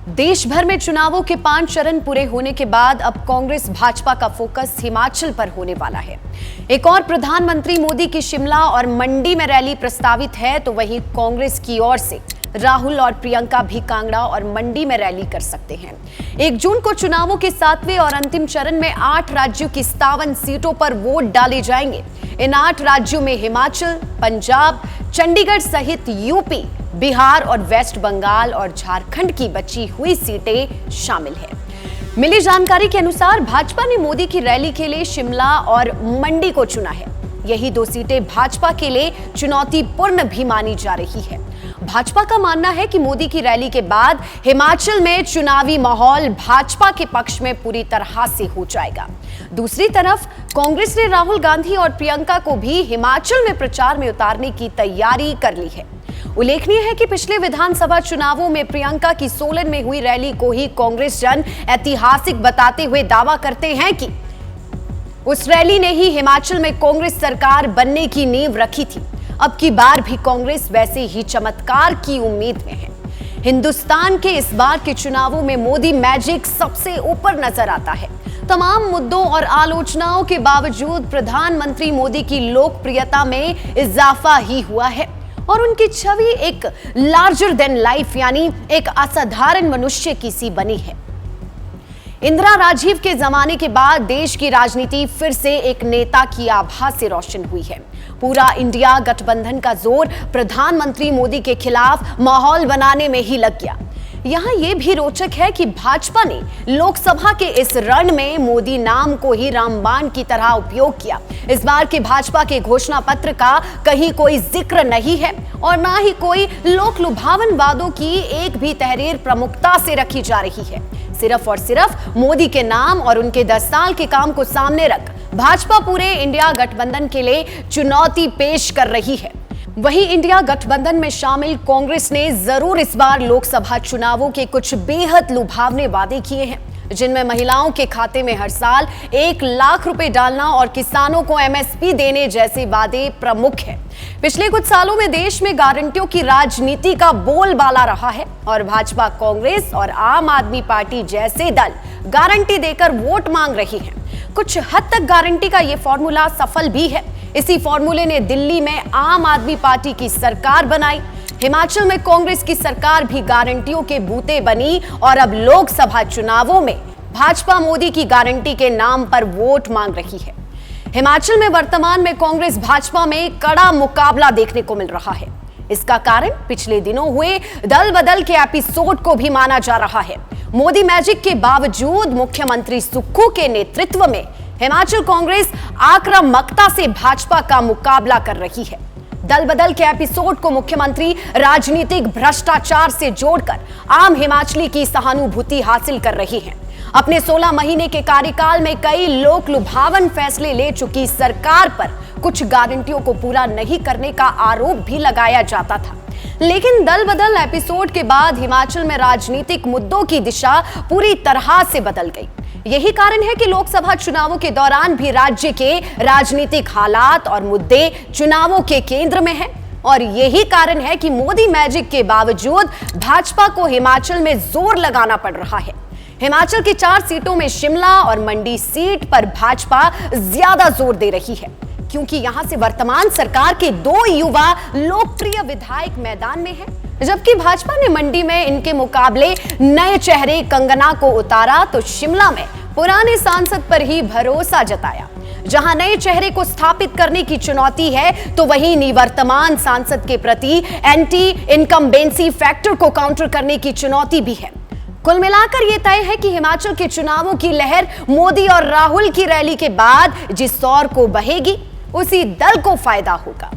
देश भर में चुनावों के 5 चरण पूरे होने के बाद अब कांग्रेस भाजपा का फोकस हिमाचल पर होने वाला है। एक और प्रधानमंत्री मोदी की शिमला और मंडी में रैली प्रस्तावित है, तो वहीं कांग्रेस की ओर से राहुल और प्रियंका भी कांगड़ा और मंडी में रैली कर सकते हैं। 1 जून को चुनावों के 7वें और अंतिम चरण में 8 राज्यों की 57 सीटों पर वोट डाले जाएंगे। इन 8 राज्यों में हिमाचल, पंजाब, चंडीगढ़ सहित यूपी, बिहार और वेस्ट बंगाल और झारखंड की बची हुई सीटें शामिल हैं। मिली जानकारी के अनुसार भाजपा ने मोदी की रैली के लिए शिमला और मंडी को चुना है। यही 2 सीटें भाजपा के लिए चुनौतीपूर्ण भी मानी जा रही है। भाजपा का मानना है कि मोदी की रैली के बाद हिमाचल में चुनावी माहौल भाजपा के पक्ष में पूरी तरह से हो जाएगा। दूसरी तरफ कांग्रेस ने राहुल गांधी और प्रियंका को भी हिमाचल में प्रचार में उतारने की तैयारी कर ली है। उल्लेखनीय है कि पिछले विधानसभा चुनावों में प्रियंका की सोलन में हुई रैली को ही कांग्रेस जन ऐतिहासिक बताते हुए दावा करते हैं कि उस रैली ने ही हिमाचल में कांग्रेस सरकार बनने की नींव रखी थी। अब की बार भी कांग्रेस वैसे ही चमत्कार की उम्मीद में है। हिंदुस्तान के इस बार के चुनावों में मोदी मैजिक सबसे ऊपर नजर आता है। तमाम मुद्दों और आलोचनाओं के बावजूद प्रधानमंत्री मोदी की लोकप्रियता में इजाफा ही हुआ है और उनकी छवि एक लार्जर देन लाइफ यानी एक असाधारण मनुष्य की सी बनी है। इंदिरा राजीव के जमाने के बाद देश की राजनीति फिर से एक नेता की आभा से रोशन हुई है। पूरा इंडिया गठबंधन का जोर प्रधानमंत्री मोदी के खिलाफ माहौल बनाने में ही लग गया। यहां यह भी रोचक है कि भाजपा ने लोकसभा के इस रण में मोदी नाम को ही रामबाण की तरह उपयोग किया। इस बार के भाजपा के घोषणा पत्र का कहीं कोई जिक्र नहीं है और ना ही कोई लोक लुभावन वादों की एक भी तहरीर प्रमुखता से रखी जा रही है। सिर्फ और सिर्फ मोदी के नाम और उनके 10 साल के काम को सामने रख भाजपा पूरे इंडिया गठबंधन के लिए चुनौती पेश कर रही है। वहीं इंडिया गठबंधन में शामिल कांग्रेस ने जरूर इस बार लोकसभा चुनावों के कुछ बेहद लुभावने वादे किए हैं, जिनमें महिलाओं के खाते में हर साल 1 लाख रुपए डालना और किसानों को MSP देने जैसे वादे प्रमुख हैं। पिछले कुछ सालों में देश में गारंटियों की राजनीति का बोलबाला रहा है और भाजपा, कांग्रेस और आम आदमी पार्टी जैसे दल गारंटी देकर वोट मांग रही हैं। कुछ हद तक गारंटी का ये फॉर्मूला सफल भी है। इसी फॉर्मूले ने दिल्ली में आम आदमी पार्टी की सरकार बनाई। हिमाचल में कांग्रेस की सरकार भी गारंटियों के बूते बनी और अब लोकसभा चुनावों में भाजपा मोदी की गारंटी के नाम पर वोट मांग रही है। हिमाचल में वर्तमान में कांग्रेस भाजपा में कड़ा मुकाबला देखने को मिल रहा है। इसका कारण पिछले दिनों हुए दल बदल के एपिसोड को भी माना जा रहा है। मोदी मैजिक के बावजूद मुख्यमंत्री सुक्खू के नेतृत्व में हिमाचल कांग्रेस आक्रामकता से भाजपा का मुकाबला कर रही है। दल बदल के एपिसोड को मुख्यमंत्री राजनीतिक भ्रष्टाचार से जोड़कर आम हिमाचली की सहानुभूति हासिल कर रही है। अपने 16 महीने के कार्यकाल में कई लोक लुभावन फैसले ले चुकी सरकार पर कुछ गारंटियों को पूरा नहीं करने का आरोप भी लगाया जाता था, लेकिन दल बदल एपिसोड के बाद हिमाचल में राजनीतिक मुद्दों की दिशा पूरी तरह से बदल गई। यही कारण है कि लोकसभा चुनावों के दौरान भी राज्य के राजनीतिक हालात और मुद्दे चुनावों के केंद्र में हैं और यही कारण है कि मोदी मैजिक के बावजूद भाजपा को हिमाचल में जोर लगाना पड़ रहा है। हिमाचल की 4 सीटों में शिमला और मंडी सीट पर भाजपा ज्यादा जोर दे रही है, क्योंकि यहां से वर्तमान सरकार के 2 युवा लोकप्रिय विधायक मैदान में हैं। जबकि भाजपा ने मंडी में इनके मुकाबले नए चेहरे कंगना को उतारा, तो शिमला में पुराने सांसद पर ही भरोसा जताया। जहां नए चेहरे को स्थापित करने की चुनौती है, तो वहीं निवर्तमान सांसद के प्रति एंटी इनकम्बेंसी फैक्टर को काउंटर करने की चुनौती भी है। कुल मिलाकर यह तय है कि हिमाचल के चुनावों की लहर मोदी और राहुल की रैली के बाद जिस ओर को बहेगी, उसी दल को फायदा होगा।